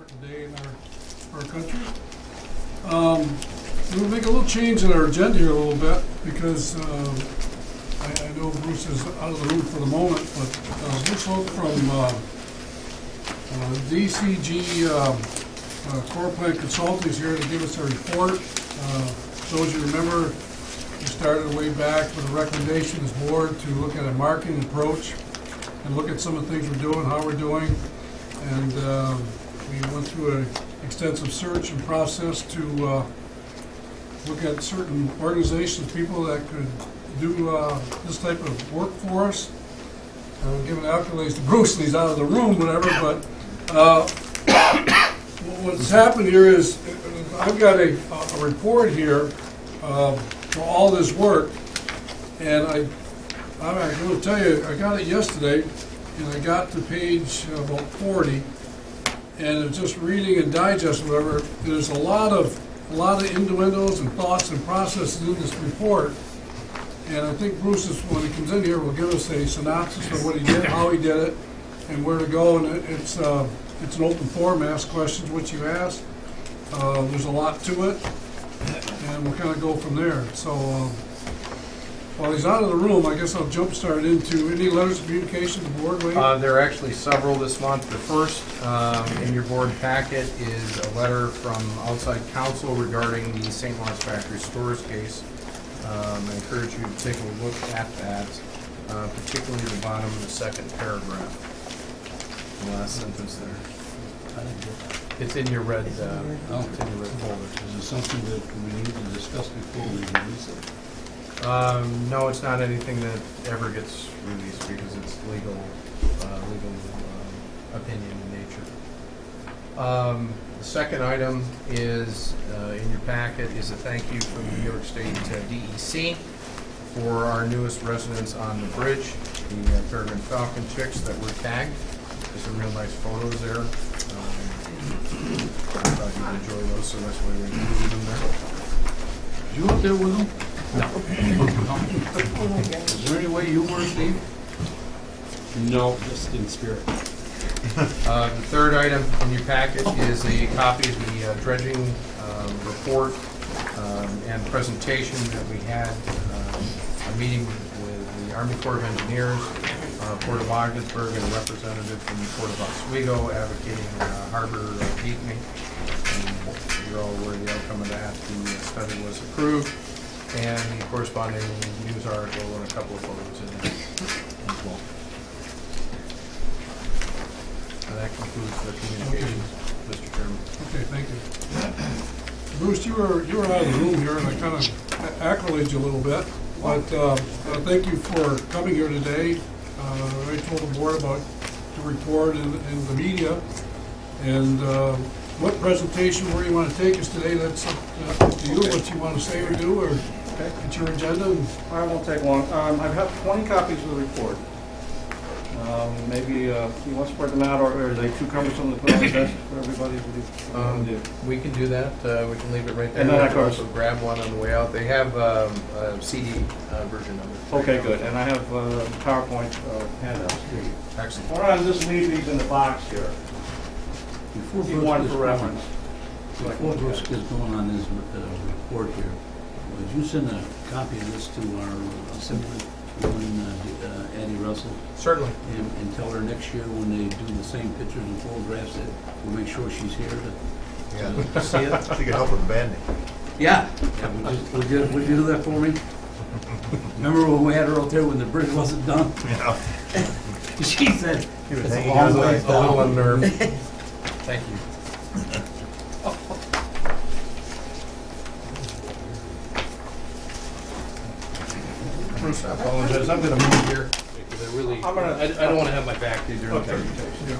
important day in our country. We'll make a little change in our agenda here a little bit because I know Bruce is out of the room for the moment, but Bruce Holt from DCG Core Plant Consulting is here to give us a report. Those you remember, we started way back with a recommendation as board to look at a marketing approach and look at some of the things we're doing, how we're doing, and we went through an extensive search and process to look at certain organizations, people that could do this type of work for us. I'm giving accolades to Bruce, and he's out of the room, whatever, but what's happened here is I've got a report here for all this work, and I'm going to tell you, I got it yesterday, and I got to page about 40, and it's just reading and digest, whatever. There's a lot of innuendos and thoughts and processes in this report, and I think Bruce, when he comes in here, will give us a synopsis of what he did, how he did it, and where to go. And it's an open forum. Ask questions, what you ask. There's a lot to it, and we'll kind of go from there. So while he's out of the room, I guess I'll jumpstart into any letters of communication to the board. There are actually several this month. The first in your board packet is a letter from outside counsel regarding the St. Lawrence Factory Stores case. I encourage you to take a look at that, particularly the bottom of the second paragraph, the last sentence there. It's in your red. It's in your red folder. Is it something that we need to discuss before we release it? No, it's not anything that ever gets released because it's legal opinion in nature. The second item is in your packet is a thank you from the New York State DEC for our newest residents on the bridge, the Peregrine Falcon chicks that were tagged. There's some real nice photos there. I thought you'd enjoy those, so that's why we included them there. You up there with them? No. Is there any way you were, Steve? No, just in spirit. The third item in your packet is a copy of the dredging report and presentation that we had a meeting with the Army Corps of Engineers, Port of Ogdensburg, and a representative from the Port of Oswego advocating harbor deepening. And you're all aware of the outcome of that. The study was approved, and the corresponding news article and a couple of photos in there as well. And that concludes the communications, Mr. Chairman. Okay, thank you. Bruce, you were out of the room here, and I kind of accolade you a little bit, but thank you for coming here today. I told the board about the report in the media, and what presentation where you want to take us today, that's up to you, what you want to say or do, or it's your agenda. I won't take long. I have 20 copies of the report. Maybe you want to spread them out, or are they too cumbersome to put on the desk for everybody? We can do that. We can leave it right there. And then I can also grab one on the way out. They have a CD version of it. Okay, good. And I have PowerPoint handouts too. Excellent. All right, I'll just leave these in the box here. Before If you want for reference. Before Bruce gets going on his report here, would you send a copy of this to our assemblywoman, Addie Russell? Certainly. And tell her next year when they do the same pictures and photographs that we'll make sure she's here to see it. She can help with the banding. Yeah. Would you do that for me? Remember when we had her out there when the bridge wasn't done? Yeah. She said, It's a long ways A little down. unnerved. Thank you. Bruce, I apologize. I'm going to move here because I don't want to have my back to you during the presentation. Yeah.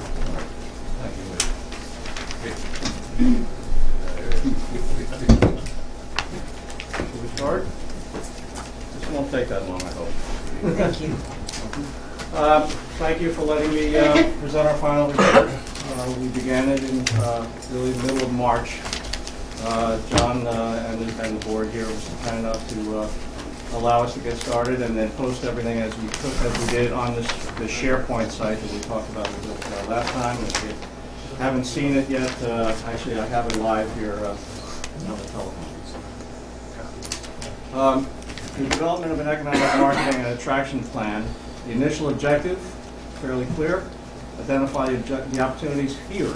Shall we start? This won't take that long, I hope. Thank you. Thank you for letting me present our final report. We began it in really the middle of March. John and the board here was kind enough to allow us to get started and then post everything as we did on the SharePoint site that we talked about last time. haven't seen it yet, actually I have it live here on the telephone. The development of an economic marketing and attraction plan. The initial objective, fairly clear, identify the opportunities here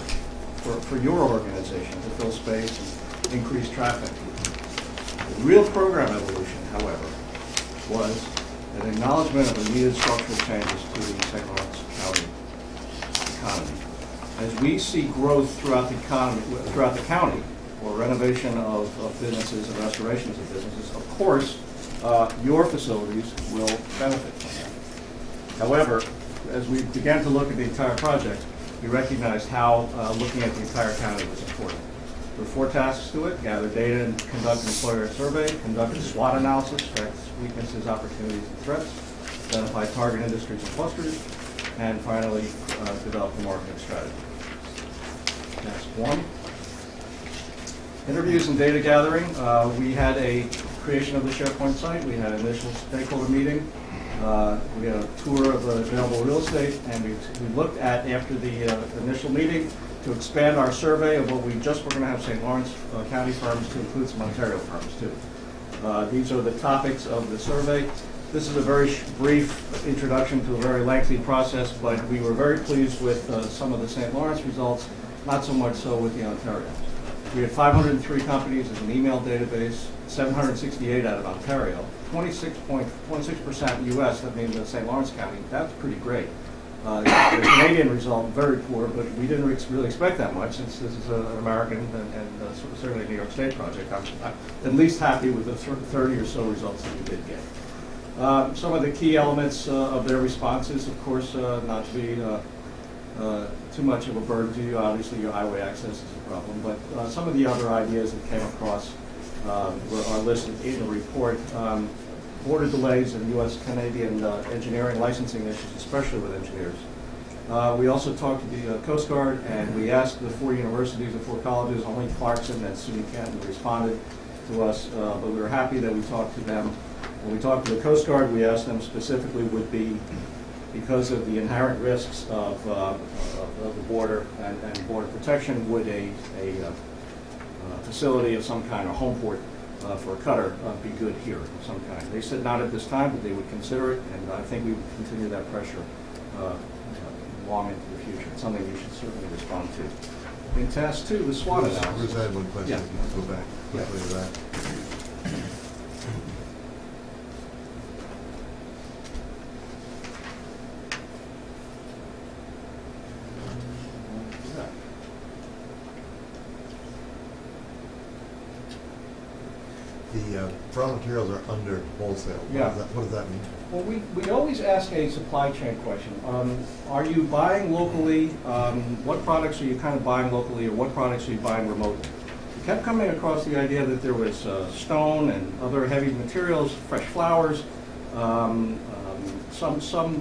for your organization to fill space and increase traffic. The real program evolution, however, was an acknowledgement of the needed structural changes to the St. Lawrence County economy. As we see growth throughout the county, or renovation of businesses and restorations of businesses, of course, your facilities will benefit from that. However, as we began to look at the entire project, we recognized how looking at the entire county was important. There were 4 tasks to it: gather data and conduct an employer survey, conduct a SWOT analysis, strengths, weaknesses, opportunities, and threats, identify target industries and clusters, and finally, develop a marketing strategy. Task 1. Interviews and data gathering. We had a creation of the SharePoint site. We had an initial stakeholder meeting. We had a tour of the available real estate, and we looked at, after the initial meeting, to expand our survey of what we just were going to have St. Lawrence County firms to include some Ontario firms too. These are the topics of the survey. This is a very brief introduction to a very lengthy process, but we were very pleased with some of the St. Lawrence results, not so much so with the Ontario. We had 503 companies as an email database, 768 out of Ontario, 26% U.S., that means St. Lawrence County. That's pretty great. The Canadian result, very poor, but we didn't really expect that much, since this is an American and certainly a New York State project. I'm at least happy with the 30 or so results that we did get. Some of the key elements of their responses, of course, not to be too much of a burden to you. Obviously, your highway access is a problem, but some of the other ideas that came across are listed in the report. Border delays and U.S.-Canadian engineering licensing issues, especially with engineers. We also talked to the Coast Guard, and we asked the 4 universities and 4 colleges. Only Clarkson and SUNY Canton responded to us, but we were happy that we talked to them. When we talked to the Coast Guard, we asked them specifically would be because of the inherent risks of the border and border protection, would a facility of some kind, a home port for a cutter, be good here of some kind. They said not at this time, but they would consider it, and I think we would continue that pressure long into the future. It's something you should certainly respond to. In task 2, the SWOT analysis. Bruce, I had one question. Yeah. Let's go back quickly to that. The raw materials are under wholesale. Yeah. What does that mean? Well, we always ask a supply chain question. Are you buying locally? What products are you kind of buying locally, or what products are you buying remotely? We kept coming across the idea that there was stone and other heavy materials, fresh flowers, some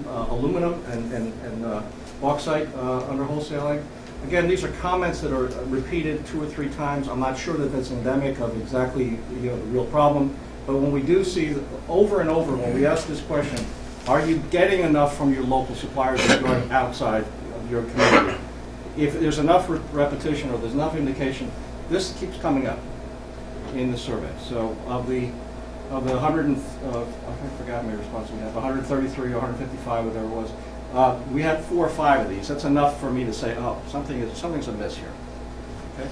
aluminum and bauxite under wholesaling. Again, these are comments that are repeated 2 or 3 times. I'm not sure that that's endemic of exactly the real problem. But when we do see over and over, when we ask this question, are you getting enough from your local suppliers that are going outside of your community? If there's enough repetition or there's enough indication, this keeps coming up in the survey. So of the 100, I forgot my response. We have 133 or 155, whatever it was. We had 4 or 5 of these. That's enough for me to say, oh, something's amiss here. Okay.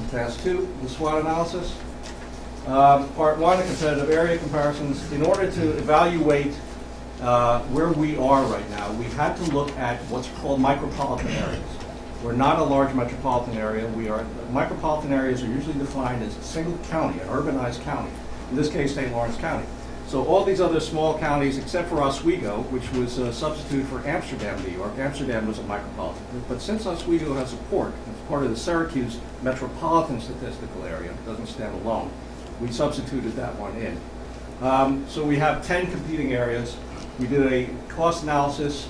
In task 2, the SWOT analysis. Part 1, the competitive area comparisons. In order to evaluate where we are right now, we've had to look at what's called micropolitan areas. We're not a large metropolitan area. Micropolitan areas are usually defined as a single county, an urbanized county. In this case, St. Lawrence County. So all these other small counties, except for Oswego, which was a substitute for Amsterdam, New York. Amsterdam was a micropolitan. But since Oswego has a port, it's part of the Syracuse metropolitan statistical area, it doesn't stand alone, we substituted that one in. So we have 10 competing areas. We did a cost analysis,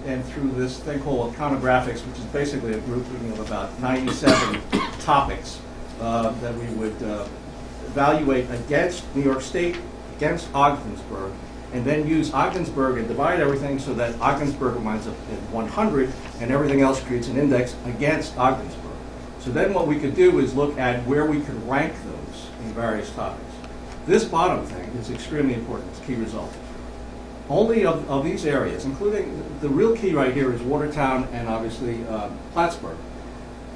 and through this thing called econographics, which is basically a grouping of about 97 topics that we would evaluate against New York State, against Ogdensburg, and then use Ogdensburg and divide everything so that Ogdensburg winds up at 100, and everything else creates an index against Ogdensburg. So then what we could do is look at where we could rank those in various topics. This bottom thing is extremely important. It's key result. Only of these areas, including the real key right here is Watertown and obviously Plattsburgh.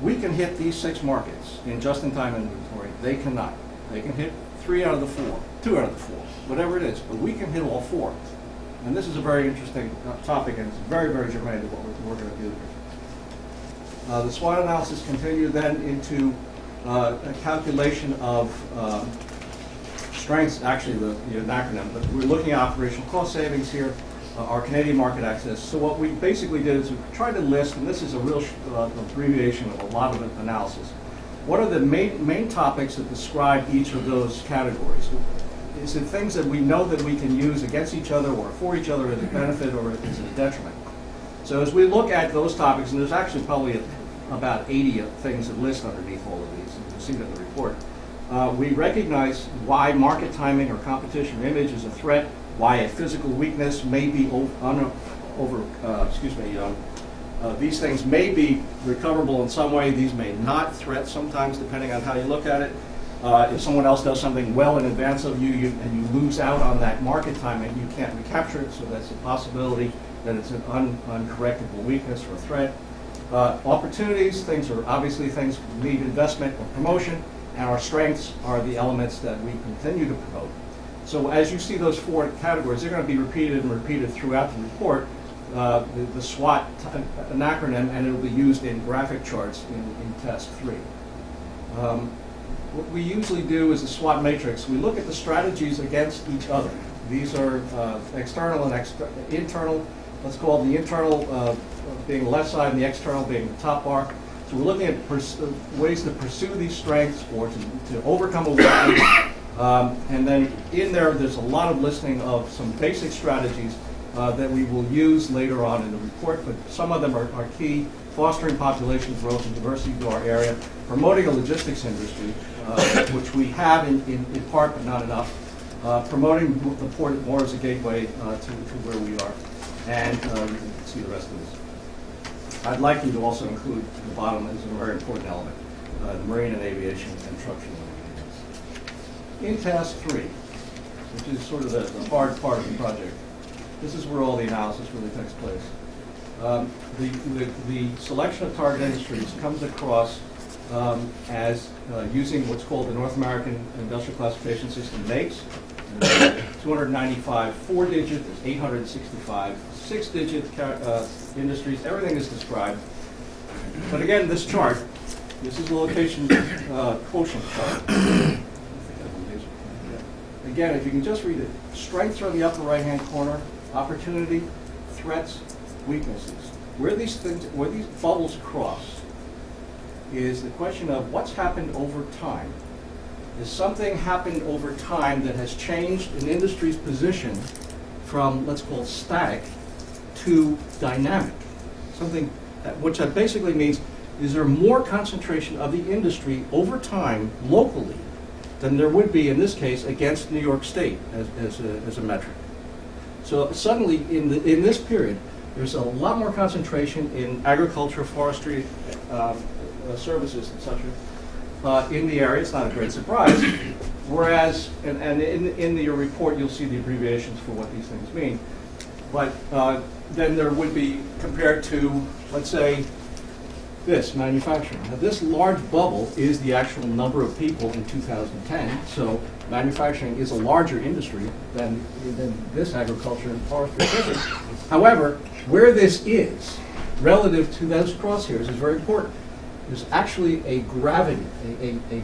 We can hit these 6 markets in just-in-time inventory. They cannot. They can hit 3 out of the 4, 2 out of the 4, whatever it is, but we can hit all 4. And this is a very interesting topic, and it's very, very germane to what we're going to do here. The SWOT analysis continued then into a calculation of strengths, actually the acronym, but we're looking at operational cost savings here, our Canadian market access. So what we basically did is we tried to list, and this is a real abbreviation of a lot of analysis, what are the main topics that describe each of those categories? Is it things that we know that we can use against each other or for each other as a benefit or as a detriment? So as we look at those topics, and there's actually probably about 80 things that list underneath all of these, and you'll see that in the report, we recognize why market timing or competition or image is a threat, why a physical weakness may be these things may be recoverable in some way, these may not, threat sometimes depending on how you look at it. If someone else does something well in advance of you, and you lose out on that market timing, you can't recapture it, so that's a possibility that it's an uncorrectable weakness or threat. Opportunities, things are obviously things need investment or promotion, and our strengths are the elements that we continue to promote. So as you see those 4 categories, they're going to be repeated and repeated throughout the report, the SWOT, an acronym, and it will be used in graphic charts in test 3. What we usually do is a SWOT matrix. We look at the strategies against each other. These are external and internal. Let's call the internal being the left side and the external being the top bar. So we're looking at ways to pursue these strengths or to overcome a weakness. And then in there's a lot of listing of some basic strategies that we will use later on in the report, but some of them are key: fostering population growth and diversity to our area, promoting a logistics industry, which we have in part but not enough, promoting the port more as a gateway to where we are, and you can see the rest of this. I'd like you to also include the bottom as a very important element, the marine and aviation and truck fueling. In task 3, which is sort of the hard part of the project, this is where all the analysis really takes place. The selection of target industries comes across as using what's called the North American Industrial Classification System, NAICS. 295 4-digit, there's 865 6-digit industries. Everything is described. But again, this chart, this is the location quotient chart. Again, if you can just read it, strengths are in the upper right-hand corner, opportunity, threats, weaknesses. Where these bubbles cross is the question of what's happened over time. Has something happened over time that has changed an industry's position from, let's call it static, to dynamic? Something which that basically means, is there more concentration of the industry over time locally than there would be in this case against New York State as a metric? So suddenly in this period, there's a lot more concentration in agriculture, forestry, services, etc. In the area. It's not a great surprise. Whereas, and in your report, you'll see the abbreviations for what these things mean. But then there would be, compared to, let's say, this, manufacturing. Now, this large bubble is the actual number of people in 2010. So manufacturing is a larger industry than this agriculture and forestry business. However, where this is relative to those crosshairs is very important. There's actually a gravity, a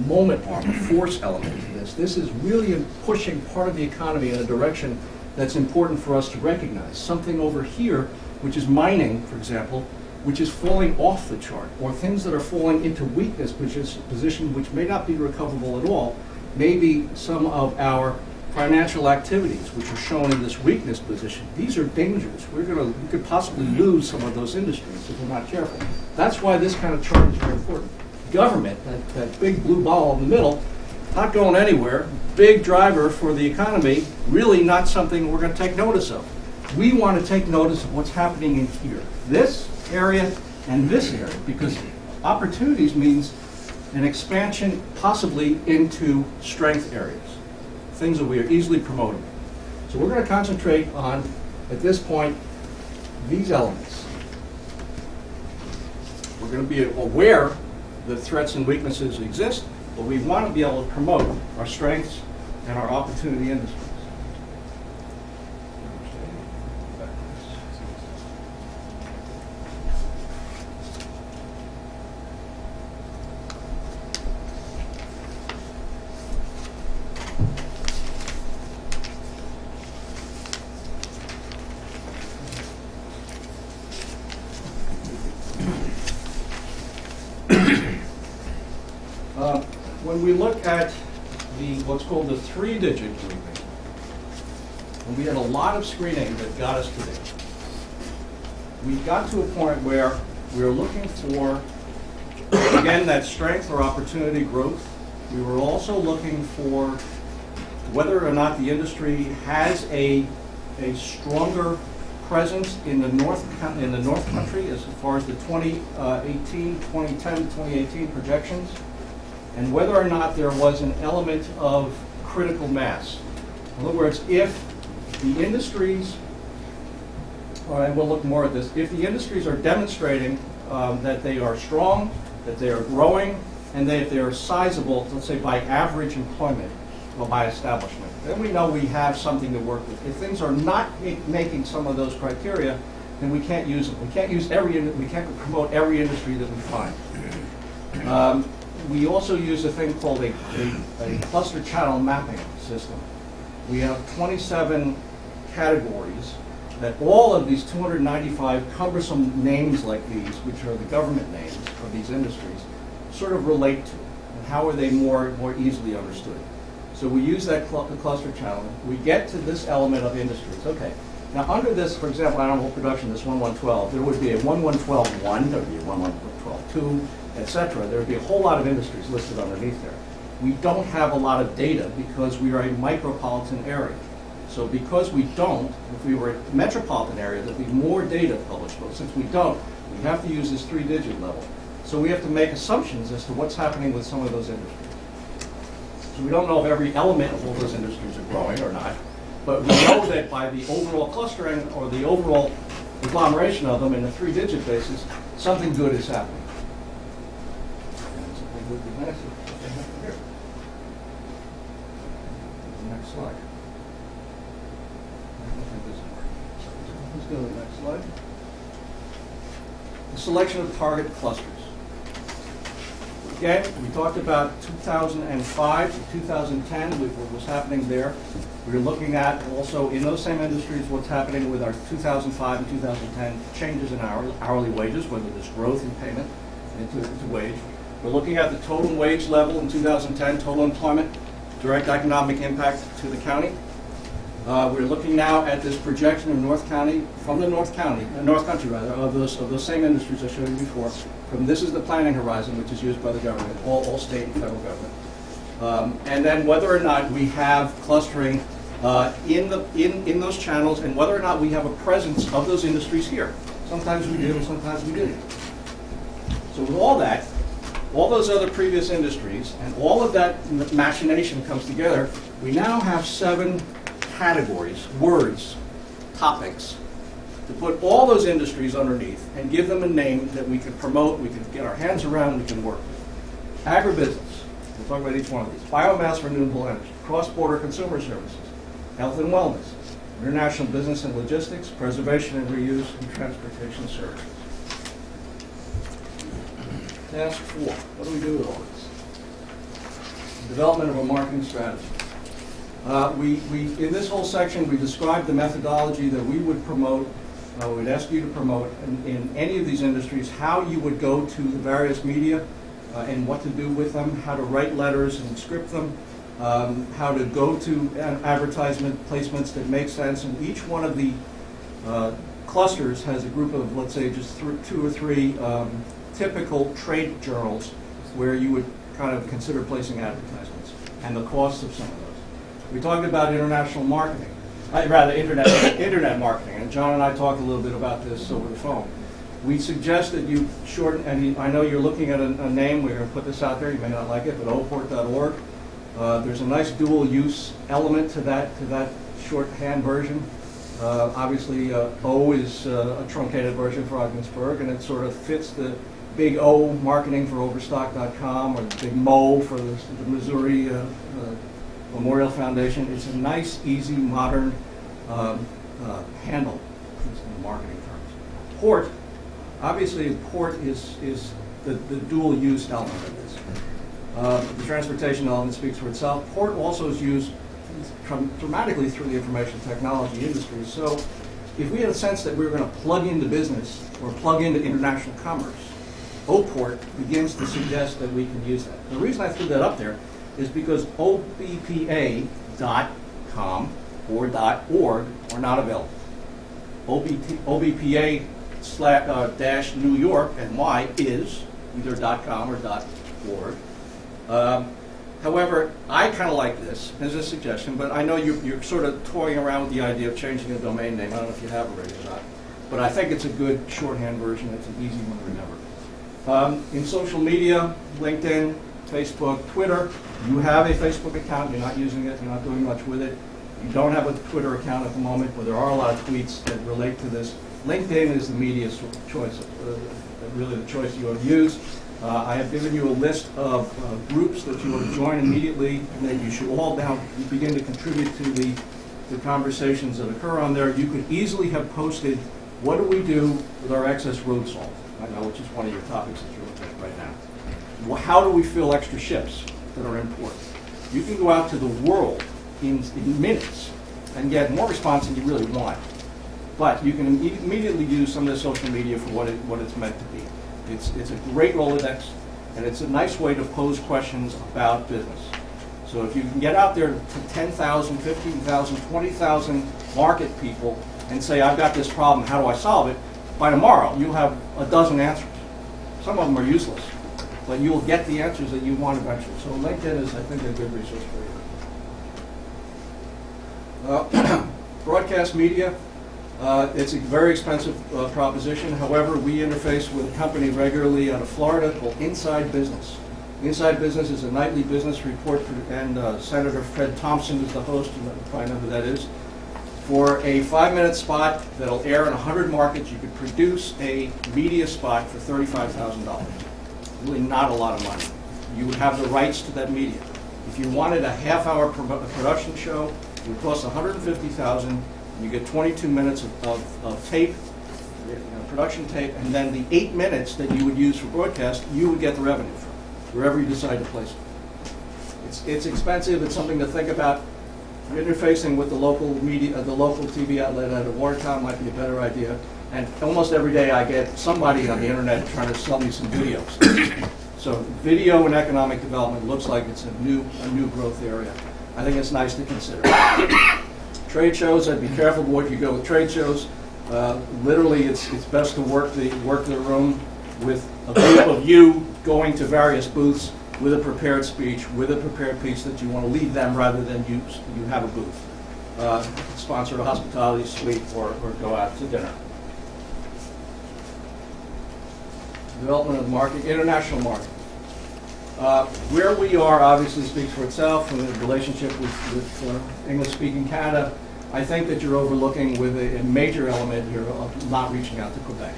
moment arm, a force element to this. This is really pushing part of the economy in a direction that's important for us to recognize. Something over here, which is mining, for example, which is falling off the chart, or things that are falling into weakness, which is a position which may not be recoverable at all, maybe some of our financial activities, which are shown in this weakness position. These are dangers. We could possibly lose some of those industries if we're not careful. That's why this kind of chart is very important. Government, that big blue ball in the middle, not going anywhere, big driver for the economy, really not something we're going to take notice of. We want to take notice of what's happening in here, this area and this area, because opportunities means an expansion possibly into strength areas, things that we are easily promotable. So we're going to concentrate on, at this point, these elements. We're going to be aware that threats and weaknesses exist, but we want to be able to promote our strengths and our opportunity industries. When we look at what's called the three-digit grouping, and we had a lot of screening that got us to there, we got to a point where we were looking for, again, that strength or opportunity growth. We were also looking for whether or not the industry has a stronger presence in the North Country as far as the 2010, 2018 projections, and whether or not there was an element of critical mass. In other words, if the industries, and we'll look more at this, if the industries are demonstrating that they are strong, that they are growing, and that they are sizable, let's say by average employment or by establishment, then we know we have something to work with. If things are not making some of those criteria, then we can't use them. We can't promote every industry that we find. We also use a thing called a cluster channel mapping system. We have 27 categories that all of these 295 cumbersome names like these, which are the government names of these industries, sort of relate to, and how are they more easily understood. So we use that cluster channel. We get to this element of industries. Okay. Now under this, for example, animal production, this 1112, there would be a 1112-1, there would be a 1112-2, etc. There would be a whole lot of industries listed underneath there. We don't have a lot of data because we are a micropolitan area. So because we don't, if we were a metropolitan area, there'd be more data published. But since we don't, we have to use this three-digit level. So we have to make assumptions as to what's happening with some of those industries. So we don't know if every element of all those industries are growing or not. But we know that by the overall clustering or the overall agglomeration of them in a three-digit basis, something good is happening. Would be nice if they have it here. The next slide. I don't think this is working. Let's go to the next slide. The selection of target clusters. Again, we talked about 2005 to 2010, what was happening there. We were looking at also in those same industries what's happening with our 2005 and 2010 changes in hourly wages, whether there's growth in payment into wage. We're looking at the total wage level in 2010, total employment, direct economic impact to the county. We're looking now at this projection of North Country, of those same industries I showed you before. This is the planning horizon, which is used by the government, all state and federal government. And then whether or not we have clustering in those channels, and whether or not we have a presence of those industries here. Sometimes we do, and sometimes we didn't. So with all that, all those other previous industries, and all of that machination comes together, we now have 7 categories, words, topics, to put all those industries underneath and give them a name that we can promote, we can get our hands around, we can work with. Agribusiness, we'll talk about each one of these. Biomass, renewable energy, cross-border consumer services, health and wellness, international business and logistics, preservation and reuse, and transportation services. Task 4, what do we do with all this? Development of a marketing strategy. In this whole section, we described the methodology that we would promote, we'd ask you to promote in any of these industries, how you would go to the various media and what to do with them, how to write letters and script them, how to go to advertisement placements that make sense. And each one of the clusters has a group of, let's say, just 2 or 3 typical trade journals where you would kind of consider placing advertisements. and the costs of some of those. We talked about international marketing, rather internet marketing, and John and I talked a little bit about this over the phone. We suggest that you shorten, and I know you're looking at a name, we're going to put this out there, you may not like it, but oport.org. There's a nice dual use element to that shorthand version. Obviously, O is a truncated version for Ogdensburg, and it sort of fits the big O marketing for Overstock.com or the big MO for the Missouri Memorial Foundation. It's a nice, easy, modern handle in marketing terms. Port, obviously, port is the dual use element of this. The transportation element speaks for itself. Port also is used dramatically through the information technology industry. So if we had a sense that we were going to plug into business or plug into international commerce, OPort begins to suggest that we can use that. The reason I threw that up there is because OBPA.com or .org are not available. OBPA dash New York and Y is either .com or .org. However, I kind of like this as a suggestion, but I know you're sort of toying around with the idea of changing a domain name. I don't know if you have already or not. But I think it's a good shorthand version. It's an easy one to remember. In social media, LinkedIn, Facebook, Twitter, you have a Facebook account. You're not using it. You're not doing much with it. You don't have a Twitter account at the moment, but there are a lot of tweets that relate to this. LinkedIn is the media choice, really the choice you have used. I have given you a list of groups that you ought to join immediately, and that you should all begin to contribute to the conversations that occur on there. You could easily have posted, what do we do with our excess road salt? I know, which is one of your topics that you're looking at right now. Well, how do we fill extra ships that are important? You can go out to the world in minutes and get more response than you really want. But you can immediately use some of the social media for what it's meant to be. It's a great Rolodex, and it's a nice way to pose questions about business. So if you can get out there to 10,000, 15,000, 20,000 market people and say, I've got this problem, how do I solve it? By tomorrow, you'll have a dozen answers. Some of them are useless, but you will get the answers that you want eventually. So LinkedIn is, I think, a good resource for you. Broadcast media. It's a very expensive proposition. However, we interface with a company regularly out of Florida called Inside Business. Inside Business is a nightly business report, and Senator Fred Thompson is the host. You probably know who that is. For a 5-minute spot that'll air in 100 markets, you could produce a media spot for $35,000. Really not a lot of money. You would have the rights to that media. If you wanted a half-hour production show, it would cost $150,000. You get 22 minutes of tape, production tape, and then the 8 minutes that you would use for broadcast, you would get the revenue from, wherever you decide to place it. It's expensive. It's something to think about. Interfacing with the local media, the local TV outlet out of Watertown might be a better idea. And almost every day I get somebody on the internet trying to sell me some videos. So video and economic development looks like it's a new growth area. I think it's nice to consider. Trade shows, I'd be careful what you go with trade shows. Literally, it's best to work the room with a group of you going to various booths with a prepared speech, with a prepared piece that you want to leave them rather than you have a booth. Sponsor a hospitality suite or go out to dinner. Development of the market, international market. Where we are obviously speaks for itself in the relationship with English-speaking Canada. I think that you're overlooking with a major element here of not reaching out to Quebec.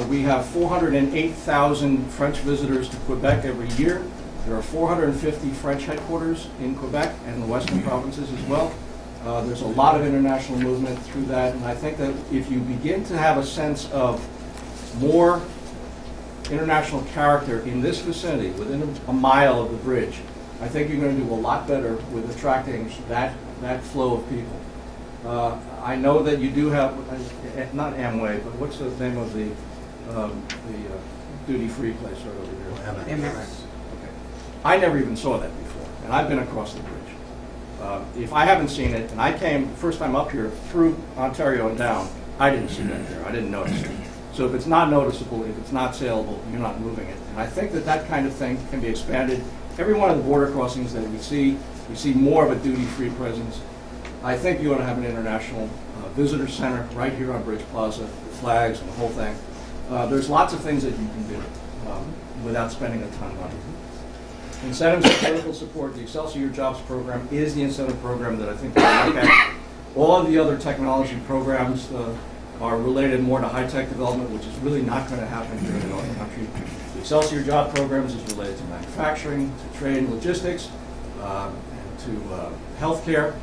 We have 408,000 French visitors to Quebec every year. There are 450 French headquarters in Quebec and the western provinces as well. There's a lot of international movement through that, and I think that if you begin to have a sense of more international character in this vicinity, within a mile of the bridge, I think you're going to do a lot better with attracting that flow of people. I know that you do have, not Amway, but what's the name of the duty-free place right over here? Amex. Okay. I never even saw that before, and I've been across the bridge. If I haven't seen it, and I came first time up here through Ontario and down, I didn't see that there. I didn't notice it. So if it's not noticeable, if it's not saleable, you're not moving it. And I think that kind of thing can be expanded every one of the border crossings that we see more of a duty-free presence. I think you ought to have an international visitor center right here on Bridge Plaza, with flags and the whole thing. There's lots of things that you can do without spending a ton of money. Incentives and political support. The Excelsior Jobs Program is the incentive program that I think we look at. All of the other technology programs are related more to high-tech development, which is really not going to happen here in our country. The Excelsior Job Programs is related to manufacturing, to trade and logistics, and to healthcare.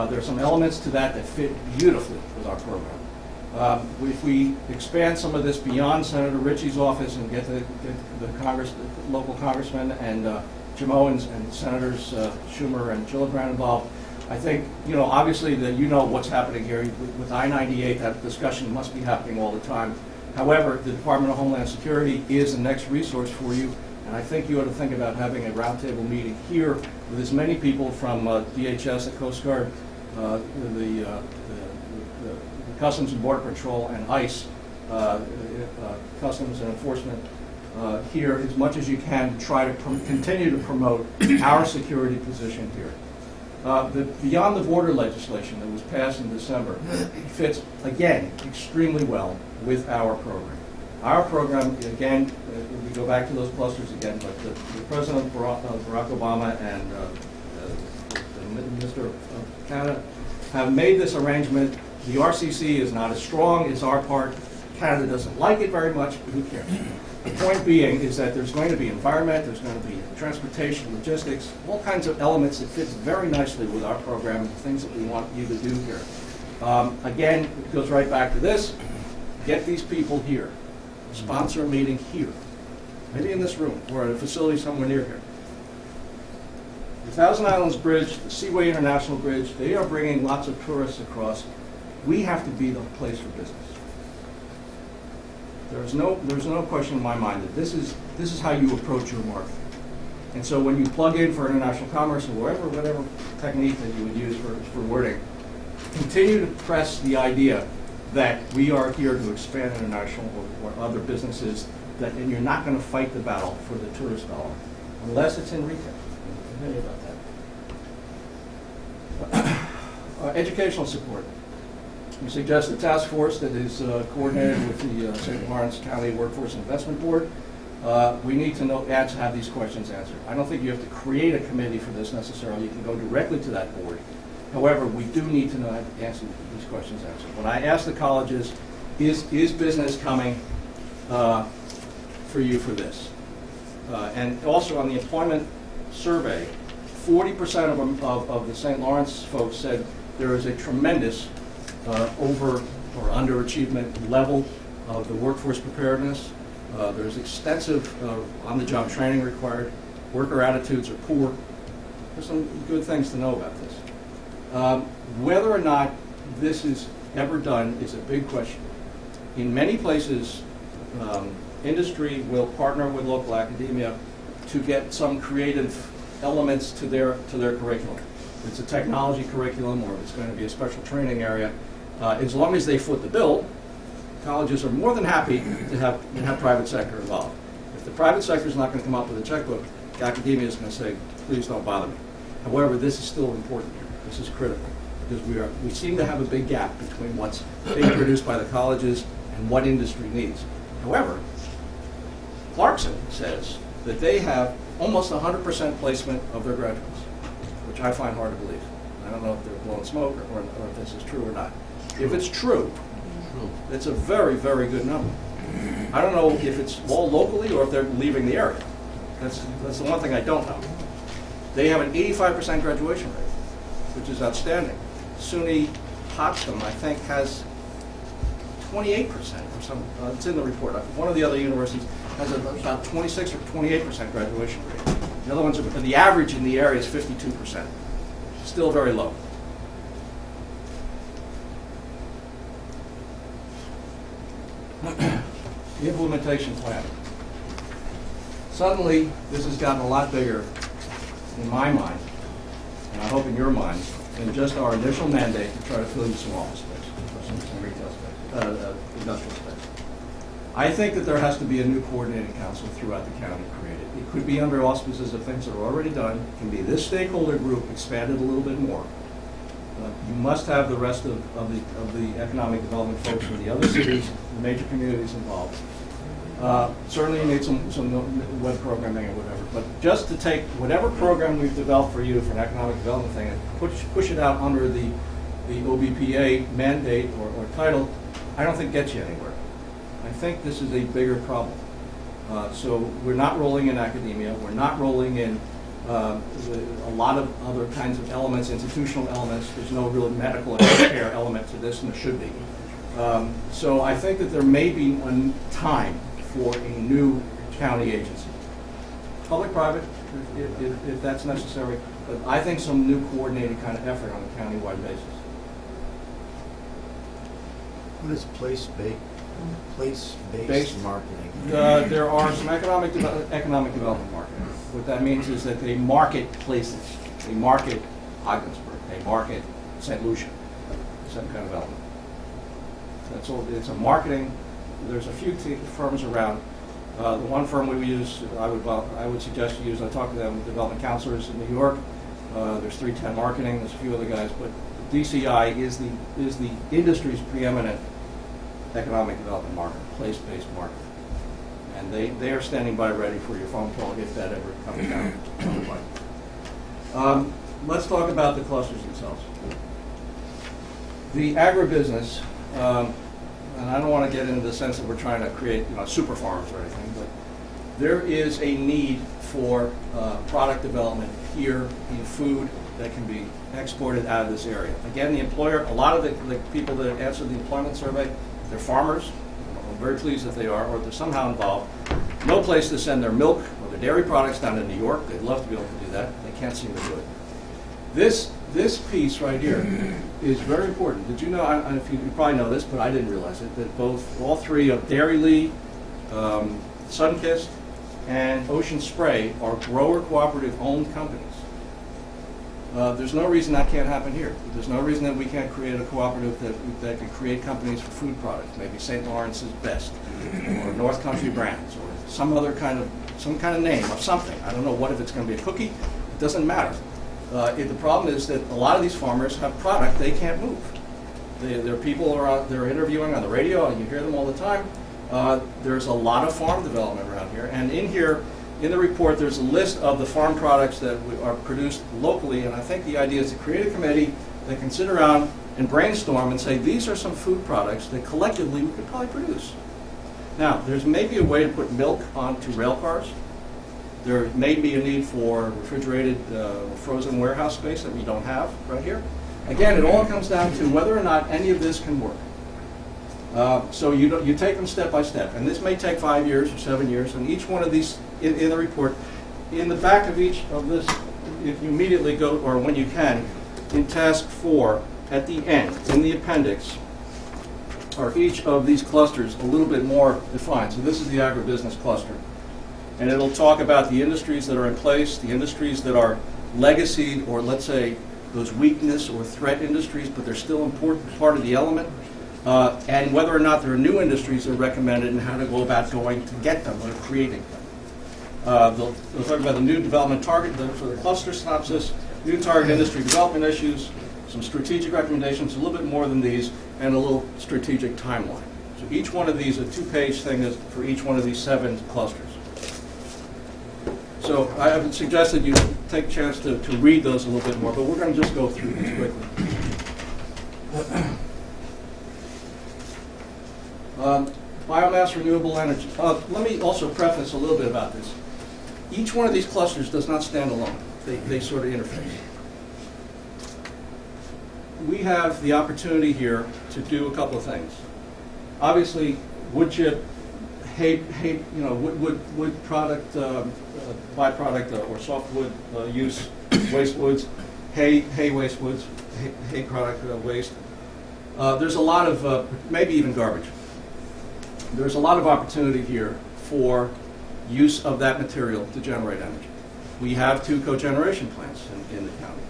There are some elements to that fit beautifully with our program. If we expand some of this beyond Senator Ritchie's office and get the local congressmen and Jim Owens and Senators Schumer and Gillibrand involved, I think, obviously that what's happening here with I-98. That discussion must be happening all the time. However, the Department of Homeland Security is the next resource for you, and I think you ought to think about having a roundtable meeting here with as many people from DHS, the Coast Guard, the Customs and Border Patrol, and ICE, Customs and Enforcement, here as much as you can to try to continue to promote our security position here. The Beyond the Border legislation that was passed in December fits, again, extremely well with our program. Our program, again, we go back to those clusters again, but the President Barack Obama and the Minister of Canada have made this arrangement. The RCC is not as strong as our part. Canada doesn't like it very much, but who cares? The point being is that there's going to be environment, there's going to be transportation, logistics, all kinds of elements that fits very nicely with our program and the things that we want you to do here. Again, it goes right back to this. Get these people here. Sponsor a meeting here. Maybe in this room or at a facility somewhere near here. The Thousand Islands Bridge, the Seaway International Bridge, they are bringing lots of tourists across. We have to be the place for business. There's no question in my mind that this is how you approach your market. And so when you plug in for international commerce or whatever technique that you would use for wording, continue to press the idea that we are here to expand international or other businesses, and you're not going to fight the battle for the tourist dollar unless it's in retail. I'll tell you about that. Educational support. We suggest a task force that is coordinated with the St. Lawrence County Workforce Investment Board. We need to have these questions answered. I don't think you have to create a committee for this necessarily. You can go directly to that board. However, we do need to answer these questions answered. When I ask the colleges, is business coming for you for this? And also on the employment survey, 40% of the St. Lawrence folks said there is a tremendous over or underachievement level of the workforce preparedness. There's extensive on-the-job training required. Worker attitudes are poor. There's some good things to know about this. Whether or not this is ever done is a big question. In many places, industry will partner with local academia to get some creative elements to their curriculum. If it's a technology curriculum or if it's going to be a special training area, as long as they foot the bill, colleges are more than happy to have private sector involved. If the private sector is not going to come up with a checkbook, the academia is going to say, please don't bother me. However, this is still important here. This is critical because we seem to have a big gap between what's being produced by the colleges and what industry needs. However, Clarkson says that they have almost 100% placement of their graduates, which I find hard to believe. I don't know if they're blowing smoke or if this is true or not. If it's true, it's a very, very good number. I don't know if it's all locally or if they're leaving the area. That's the one thing I don't know. They have an 85% graduation rate, which is outstanding. SUNY Potsdam, I think, has 28% or something. It's in the report. One of the other universities has about 26 or 28% graduation rate. The other ones, the average in the area is 52%. Still very low. The implementation plan. Suddenly, this has gotten a lot bigger in my mind, and I hope in your mind, than just our initial mandate to try to fill you some office space, or some retail space, industrial space. I think that there has to be a new coordinating council throughout the county created. It could be under auspices of things that are already done. It can be this stakeholder group expanded a little bit more. You must have the rest of the economic development folks from the other cities, the major communities involved. Certainly you need some web programming or whatever, but just to take whatever program we've developed for you for an economic development thing and push it out under the OBPA mandate or title, I don't think gets you anywhere. I think this is a bigger problem. So we're not rolling in academia, we're not rolling in a lot of other kinds of elements, institutional elements. There's no real medical and healthcare element to this, and there should be. So I think that there may be a time for a new county agency. Public-private, if that's necessary, but I think some new coordinated kind of effort on a county-wide basis. What is place-based marketing? There are some economic development marketing. What that means is that they market places. They market Ogdensburg. They market St. Lucia. Some kind of element. That's all. It's a marketing. There's a few firms around. The one firm we use, I would suggest you use. I talked to them, development counselors in New York. There's 310 Marketing. There's a few other guys, but DCI is the industry's preeminent economic development market, place-based market. And they are standing by ready for your phone call if that ever comes down. Let's talk about the clusters themselves. The agribusiness, and I don't want to get into the sense that we're trying to create super farms or anything, but there is a need for product development here in food that can be exported out of this area. Again, the employer, a lot of the people that answer the employment survey, they're farmers. I'm very pleased that they are, or they're somehow involved. No place to send their milk or their dairy products down to New York. They'd love to be able to do that. They can't seem to do it. This piece right here is very important. Did you know, if you probably know this, but I didn't realize it, that all three of Dairy Lee, Sunkist, and Ocean Spray are grower cooperative owned companies. There's no reason that can't happen here. There's no reason that we can't create a cooperative that can create companies for food products. Maybe St. Lawrence's Best, or North Country Brands, or some kind of name of something. I don't know what if it's going to be a cookie. It doesn't matter. The problem is that a lot of these farmers have product they can't move. There are people they're interviewing on the radio, and you hear them all the time. There's a lot of farm development around here, and in here. In the report, there's a list of the farm products that are produced locally, and I think the idea is to create a committee that can sit around and brainstorm and say, these are some food products that collectively we could probably produce. Now, there's maybe a way to put milk onto rail cars. There may be a need for refrigerated frozen warehouse space that we don't have right here. Again, it all comes down to whether or not any of this can work. So you take them step by step, and this may take 5 years or 7 years, and each one of these in the report, in the back of each of this, if you immediately go, or when you can, in task 4, at the end, in the appendix, are each of these clusters a little bit more defined. So this is the agribusiness cluster. And it'll talk about the industries that are in place, the industries that are legacy, or let's say those weakness or threat industries, but they're still important part of the element. And whether or not there are new industries that are recommended and how to go about going to get them or creating them. They'll talk about the new development target for the cluster synopsis, new target industry development issues, some strategic recommendations, a little bit more than these, and a little strategic timeline. So each one of these, a 2-page thing is for each one of these 7 clusters. So I would suggest that you take a chance to read those a little bit more, but we're going to just go through these quickly. Biomass, renewable energy. Let me also preface a little bit about this. Each one of these clusters does not stand alone. They sort of interface. We have the opportunity here to do a couple of things. Obviously, wood chip, wood product, byproduct or softwood use, waste woods, hay waste woods, hay product waste. There's a lot of, maybe even garbage. There's a lot of opportunity here for use of that material to generate energy. We have 2 cogeneration plants in the county.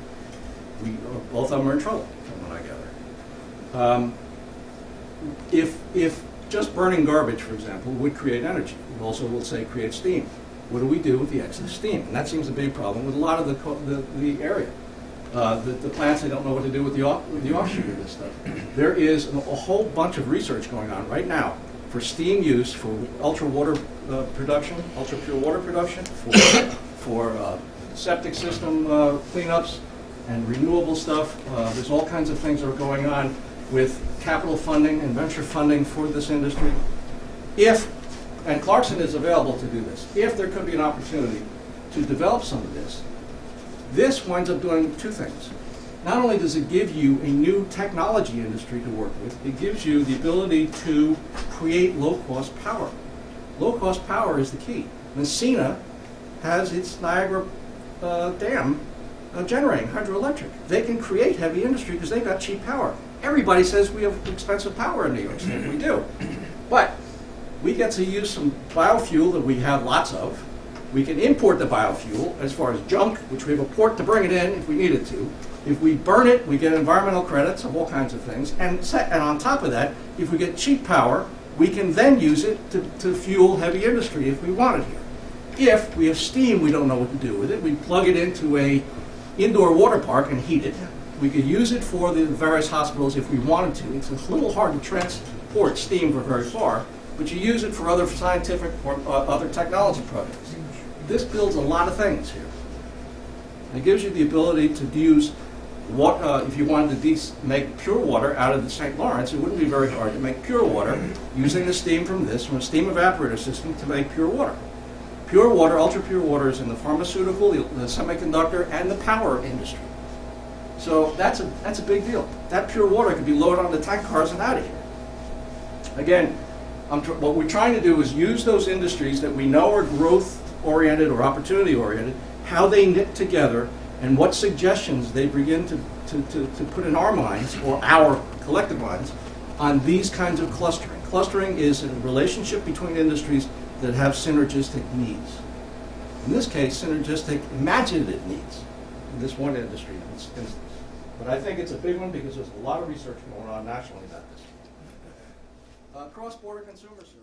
Both of them are in trouble, from what I gather. If just burning garbage, for example, would create energy. It also will say create steam. What do we do with the excess steam? And that seems a big problem with a lot of the area. The plants, they don't know what to do with the offshoot of this stuff. There is a whole bunch of research going on right now for steam use, for ultra pure water production, for septic system cleanups and renewable stuff. There's all kinds of things that are going on with capital funding and venture funding for this industry. And Clarkson is available to do this, if there could be an opportunity to develop some of this, this winds up doing two things. Not only does it give you a new technology industry to work with, it gives you the ability to create low-cost power. Low-cost power is the key. Messina has its Niagara Dam generating hydroelectric. They can create heavy industry because they've got cheap power. Everybody says we have expensive power in New York State. We do. But we get to use some biofuel that we have lots of. We can import the biofuel as far as junk, which we have a port to bring it in if we needed to. If we burn it, we get environmental credits of all kinds of things. And on top of that, if we get cheap power, we can then use it to fuel heavy industry if we want it here. If we have steam, we don't know what to do with it. We plug it into a indoor water park and heat it. We could use it for the various hospitals if we wanted to. It's a little hard to transport steam for very far, but you use it for other scientific or other technology projects. This builds a lot of things here. It gives you the ability to use what, if you wanted to make pure water out of the St. Lawrence, it wouldn't be very hard to make pure water using the steam from a steam evaporator system to make pure water. Pure water, ultra pure water, is in the pharmaceutical, the semiconductor, and the power industry. So that's a big deal. That pure water could be loaded onto tank cars and out of here. Again, what we're trying to do is use those industries that we know are growth-oriented or opportunity-oriented, how they knit together, and what suggestions they begin to put in our minds, or our collective minds, on these kinds of clustering. Clustering is a relationship between industries that have synergistic needs. In this case, synergistic imaginative needs in this one industry, in this instance. But I think it's a big one because there's a lot of research going on nationally about this. Cross-border consumer services.